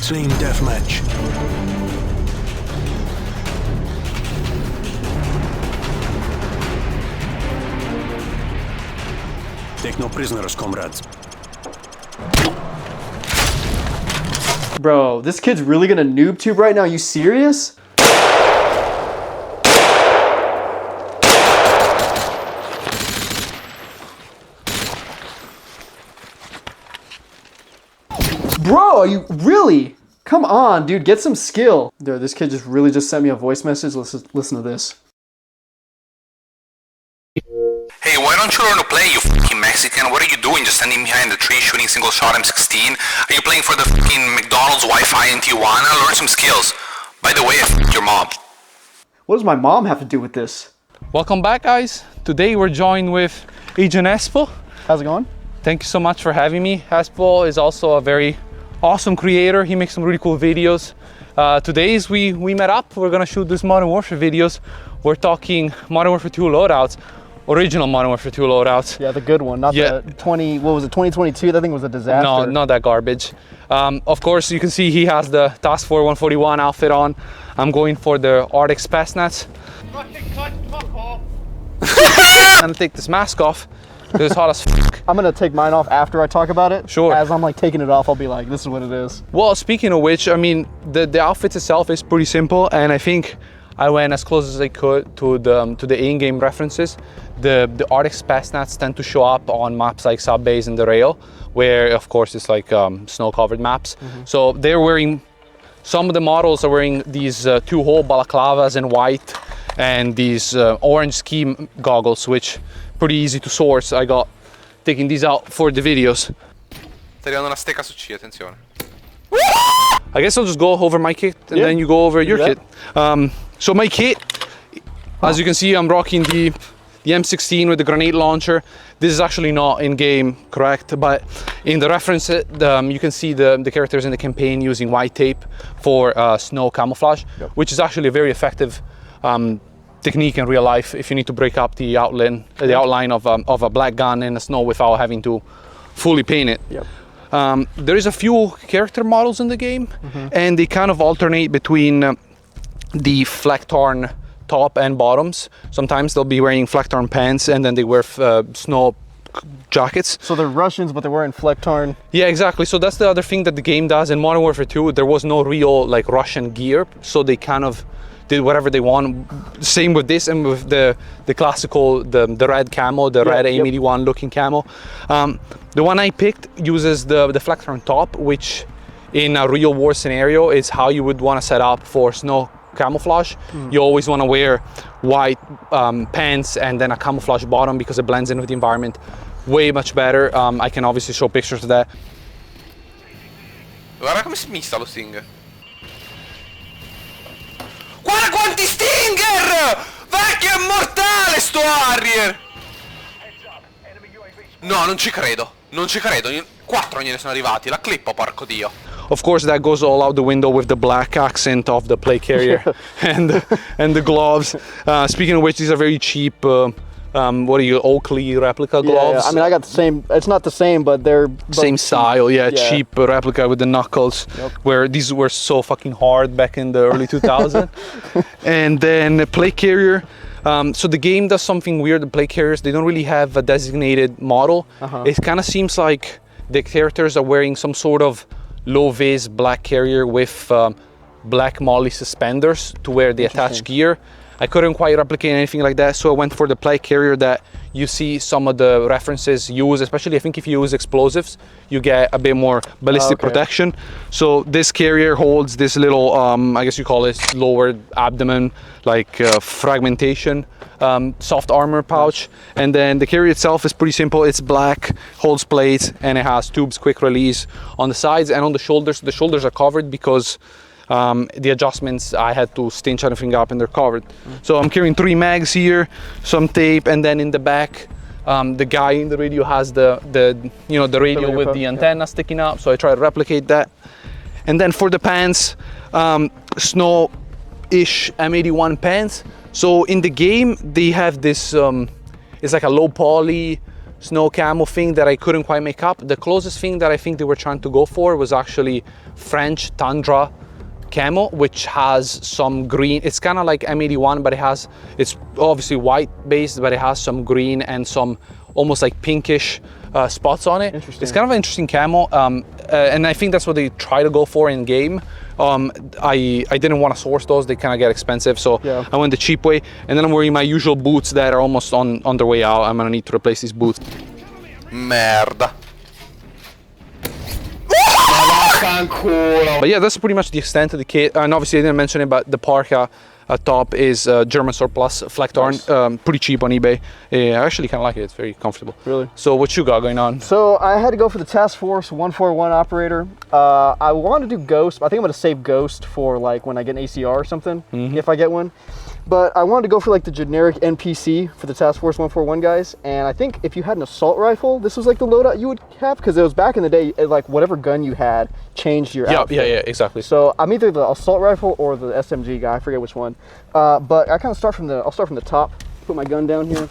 Team deathmatch. Take no prisoners, comrades. Bro, this kid's really gonna noob tube right now. Are you serious? Bro, are you really? Come on, dude, get some skill. Dude, this kid just sent me a voice message. Listen to this. Hey, why don't you learn to play, you fucking Mexican? What are you doing just standing behind the tree shooting single shot M16? Are you playing for the fucking McDonald's Wi-Fi in Tijuana? Learn some skills. By the way, I f***ed your mom. What does my mom have to do with this? Welcome back, guys. Today we're joined with Agent Espo. How's it going? Thank you so much for having me. Espo is also a very awesome creator. He makes some really cool videos. Today we met up. We're gonna shoot this Modern Warfare videos. We're talking Modern Warfare 2 loadouts. Original Modern Warfare 2 loadouts. Yeah, the good one, not the 2022, that thing was a disaster. No, not that garbage. Of course, you can see he has the TF141 outfit on. I'm going for the OG Spetznaz. I'm gonna take this mask off. It's hot as fuck. I'm gonna take mine off after I talk about it. Sure. As I'm like taking it off, I'll be like, this is what it is. Well, speaking of which, I mean, the outfit itself is pretty simple, and I think I went as close as I could to the in-game references. The OG Spetznaz tend to show up on maps like Subbase and the Rail, where of course it's like snow-covered maps. So they're wearing, some of the models are wearing these two-hole balaclavas in white and these orange ski goggles, which pretty easy to source. I got taking these out for the videos. Stai arrivando una stecca su C, attenzione. I guess I'll just go over my kit and then you go over your kit. So my kit, as you can see, I'm rocking the M16 with the grenade launcher. This is actually not in game, correct? But in the reference, you can see the characters in the campaign using white tape for snow camouflage, which is actually a very effective technique in real life if you need to break up the outline of a black gun in the snow without having to fully paint it. There is a few character models in the game, and they kind of alternate between the Flaktorn top and bottoms. Sometimes they'll be wearing Flaktorn pants and then they wear snow jackets. So they're Russians, but they're wearing Flaktorn. Yeah, exactly. So that's the other thing that the game does. In Modern Warfare 2, there was no real like Russian gear, so they kind of did whatever they want. Same with this and with the classical, the red camo, the red AIM-81 looking camo. The one I picked uses the Flaktorn top, which in a real war scenario is how you would want to set up for snow camouflage. You always want to wear white pants and then a camouflage bottom because it blends in with the environment way much better. I can obviously show pictures of that. Guarda come si mista lo Stinger. Guarda quanti Stinger! Vecchio è mortale sto Harrier! No, non ci credo. Non ci credo. 4 gliene sono arrivati. La clippo, porco dio. Of course, that goes all out the window with the black accent of the plate carrier and the gloves. Speaking of which, these are very cheap. What are you, Oakley replica gloves? Yeah, I mean, I got the same. It's not the same, but they're same style. Yeah, cheap replica with the knuckles. Where these were so fucking hard back in the early 2000s. And then the plate carrier. So the game does something weird. The plate carriers, they don't really have a designated model. It kind of seems like the characters are wearing some sort of low-vis black carrier with black molly suspenders to where they attach gear. I couldn't quite replicate anything like that, so I went for the plate carrier that you see some of the references use, especially I think if you use explosives, you get a bit more ballistic protection. So this carrier holds this little, I guess you call it lower abdomen, like fragmentation, soft armor pouch. And then the carrier itself is pretty simple. It's black, holds plates, and it has tubes quick release on the sides and on the shoulders. The shoulders are covered because the adjustments, I had to cinch everything up and they're covered. So I'm carrying 3 mags here, some tape, and then in the back, the guy in the radio has the radio with the antenna sticking up, so I try to replicate that. And then for the pants, snow-ish M81 pants. So in the game, they have this, it's like a low poly snow camo thing that I couldn't quite make up. The closest thing that I think they were trying to go for was actually French Tundra camo, which has some green. It's kind of like M81, but it's obviously white based, but it has some green and some almost like pinkish spots on it. It's kind of an interesting camo, and I think that's what they try to go for in game. I didn't want to source those, they kind of get expensive, so I went the cheap way. And then I'm wearing my usual boots that are almost on their way out. I'm gonna need to replace these boots. Merda. But yeah, that's pretty much the extent of the kit. And obviously I didn't mention it, but the parka top is German surplus Flecktarn, pretty cheap on eBay. I actually kind of like it, it's very comfortable. Really? So what you got going on? So I had to go for the Task Force 141 operator. I wanted to do Ghost. I think I'm gonna save Ghost for like when I get an ACR or something, if I get one. But I wanted to go for like the generic NPC for the Task Force 141 guys. And I think if you had an assault rifle, this was like the loadout you would have, because it was back in the day, like whatever gun you had changed your outfit. Yeah, exactly. So I'm either the assault rifle or the SMG guy, I forget which one. But I kind of start from the, I'll start from the top, put my gun down here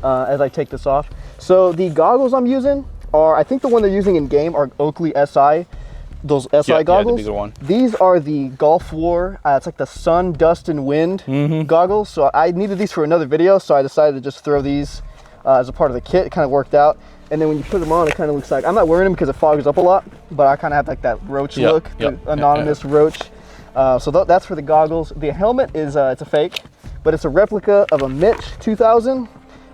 as I take this off. So the goggles I'm using are, I think the one they're using in game are Oakley SI. Those SI goggles. Yeah, the bigger one. These are the Gulf War, it's like the sun, dust, and wind goggles. So I needed these for another video, so I decided to just throw these as a part of the kit. It kind of worked out. And then when you put them on, it kind of looks like, I'm not wearing them because it fogs up a lot, but I kind of have like that roach look, the anonymous roach. So that's for the goggles. The helmet is, it's a fake, but it's a replica of a Mitch 2000.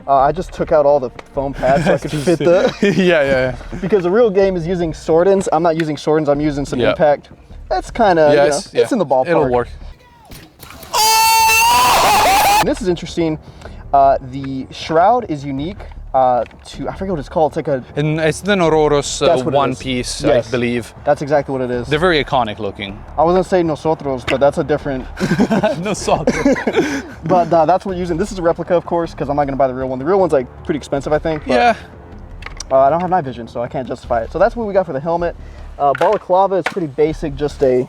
I just took out all the foam pads so I could fit the... yeah. Because the real game is using Swordens. I'm not using Swordens, I'm using some Impact. That's kind of, it's in the ballpark. It'll work. And this is interesting. The shroud is unique to, I forget what it's called. It's like a... And it's the Nororos one piece, I believe. That's exactly what it is. They're very iconic looking. I was gonna say nosotros, but that's a different... Nosotros. But that's what we're using. This is a replica, of course, because I'm not gonna buy the real one. The real one's like pretty expensive, I think. But, I don't have night vision, so I can't justify it. So that's what we got for the helmet. Balaclava is pretty basic, just a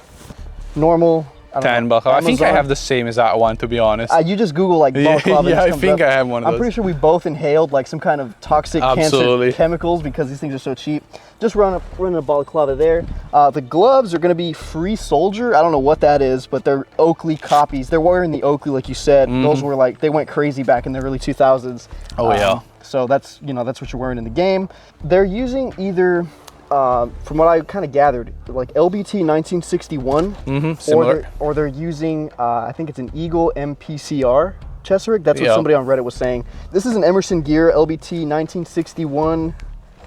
normal... $10. I think I have the same as that one, to be honest. You just Google like balaclava. I think I have one of those. I'm pretty sure we both inhaled like some kind of toxic cancer chemicals because these things are so cheap. Just running a balaclava there. The gloves are going to be Free Soldier. I don't know what that is, but they're Oakley copies. They're wearing the Oakley, like you said. Those were like, they went crazy back in the early 2000s. Oh yeah. So that's, that's what you're wearing in the game. They're using either, from what I kind of gathered, like LBT 1961, similar. or they're using, I think it's an Eagle MPCR chest rig. That's what somebody on Reddit was saying. This is an Emerson Gear LBT 1961,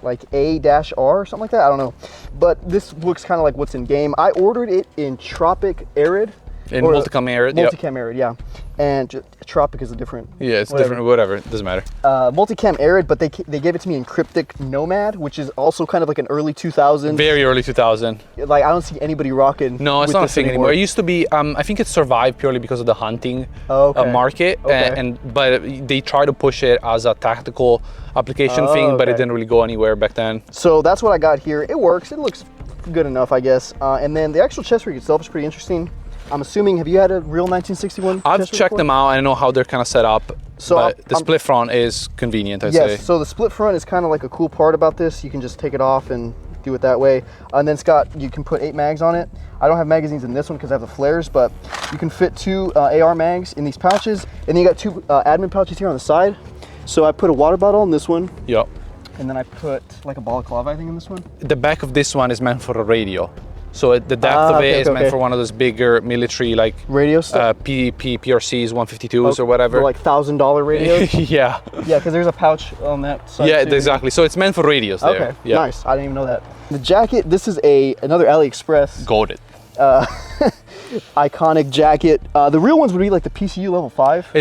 like A-R or something like that. I don't know, but this looks kind of like what's in game. I ordered it in Tropic Arid. In Multicam Arid, Multicam Arid, yeah. And Tropic is a different... Yeah, it's different, whatever, it doesn't matter. Multicam Arid, but they gave it to me in Cryptic Nomad, which is also kind of like an early 2000s. Very early 2000. Like, I don't see anybody rocking. No, it's not a thing anymore. It used to be, I think it survived purely because of the hunting market, but they try to push it as a tactical application thing, but it didn't really go anywhere back then. So that's what I got here. It works, it looks good enough, I guess. And then the actual chest rig itself is pretty interesting. I'm assuming, have you had a real 1961? I've checked them out. I know how they're kind of set up. So but the split front is convenient, I'd say. Yes, so the split front is kind of like a cool part about this. You can just take it off and do it that way. And then you can put 8 mags on it. I don't have magazines in this one because I have the flares, but you can fit 2 AR mags in these pouches. And then you got 2 admin pouches here on the side. So I put a water bottle in this one. Yep. And then I put like a balaclava, I think, in this one. The back of this one is meant for a radio. So the depth of it is meant for one of those bigger military, like radio stuff, PRCs, 152s or whatever. For like $1,000 radios. Yeah, because there's a pouch on that side. Yeah, too. Exactly. So it's meant for radios. There. Okay, nice. I didn't even know that. The jacket. This is another AliExpress. Goated. Iconic jacket. The real ones would be like the PCU level 5.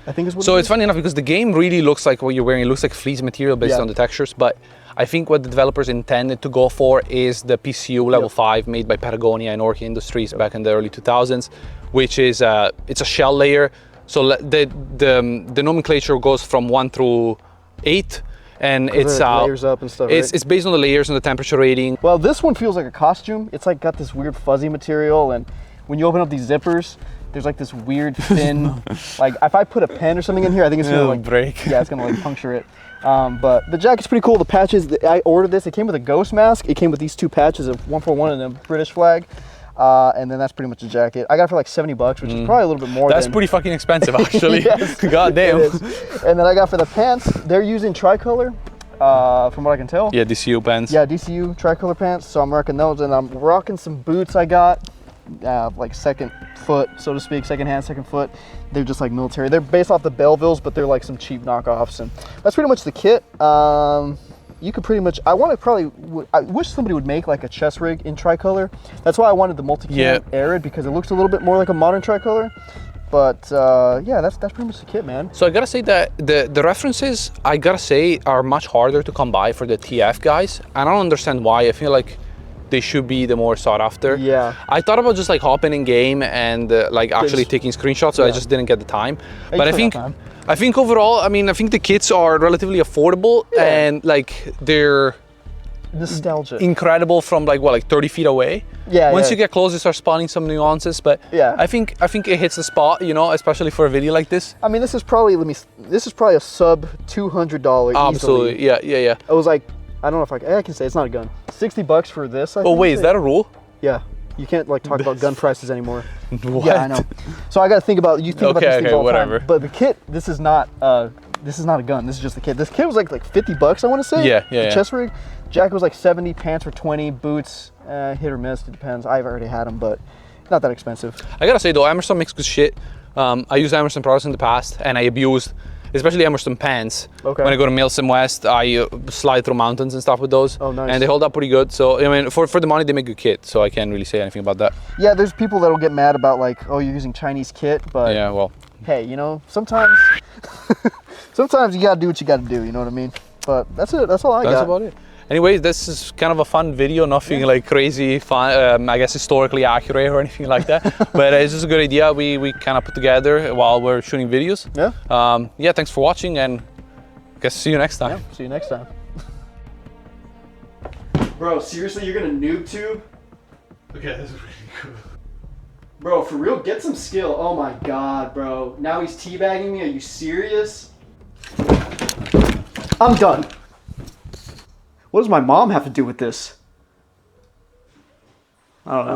I think is what. So it's funny enough because the game really looks like what you're wearing. It looks like fleece material based on the textures, but I think what the developers intended to go for is the PCU level 5 made by Patagonia and Orca Industries back in the early 2000s, which is it's a shell layer. So the nomenclature goes from 1 through 8, and it's layers up and stuff. It's based on the layers and the temperature rating. Well, this one feels like a costume. It's like got this weird fuzzy material, and when you open up these zippers, there's like this weird thin, like if I put a pen or something in here, I think it's gonna like break. Yeah, it's gonna like puncture it. But the jacket's pretty cool. The patches, I ordered this. It came with a ghost mask. It came with these 2 patches of 141 and a British flag. And then that's pretty much a jacket. I got it for like $70, which is probably a little bit more. That's pretty fucking expensive, actually. Yes, God damn. And then I got for the pants, they're using tricolor, from what I can tell. Yeah, DCU pants. Yeah, DCU tricolor pants. So I'm rocking those, and I'm rocking some boots I got, like second foot, so to speak, second hand, second foot. They're just like military. They're based off the Bellevilles, but they're like some cheap knockoffs, and that's pretty much the kit. You could pretty much, I wish somebody would make like a chest rig in tricolor. That's why I wanted the multi-cam Arid, because it looks a little bit more like a modern tricolor. But yeah, that's pretty much the kit, man. So I gotta say that the references, I gotta say, are much harder to come by for the TF guys. I don't understand why. I feel like they should be the more sought after. Yeah. I thought about just like hopping in game and like actually taking screenshots, so I just didn't get the time. But I think overall, I mean, I think the kits are relatively affordable and like they're nostalgic, incredible from like what, like 30 feet away. Yeah. Once you get close, you start spotting some nuances. But yeah, I think it hits the spot, you know, especially for a video like this. I mean, this is probably this is probably a sub $200. Absolutely, easily. yeah. It was like, I don't know if I can say it's not a gun. $60 for this. Oh wait, is that a rule? Yeah. You can't like talk about gun prices anymore. What? Yeah, I know. So I got to think about about these things all the time. But the kit, this is not a gun. This is just the kit. This kit was like $50, I want to say. Yeah. The chest rig. Jacket was like 70, pants were 20, boots hit or miss. It depends. I've already had them, but not that expensive. I gotta say though, Emerson makes good shit. I used Emerson products in the past, and I abused, especially Emerson pants. Okay. When I go to Milsim West, I slide through mountains and stuff with those. Oh, nice. And they hold up pretty good. So I mean, for the money, they make good kit. So I can't really say anything about that. Yeah, there's people that'll get mad about like, oh, you're using Chinese kit, but yeah, well, hey, you know, sometimes you gotta do what you gotta do. You know what I mean? But that's it. That's all I got. That's about it. Anyways, this is kind of a fun video, nothing like crazy fun, I guess historically accurate or anything like that. But it's just a good idea we kind of put together while we're shooting videos. Yeah. Yeah, thanks for watching, and I guess see you next time. Yeah, see you next time. Bro, seriously, you're gonna noob tube? Okay, this is really cool. Bro, for real, get some skill. Oh my god, bro. Now he's teabagging me, are you serious? I'm done. What does my mom have to do with this? I don't know.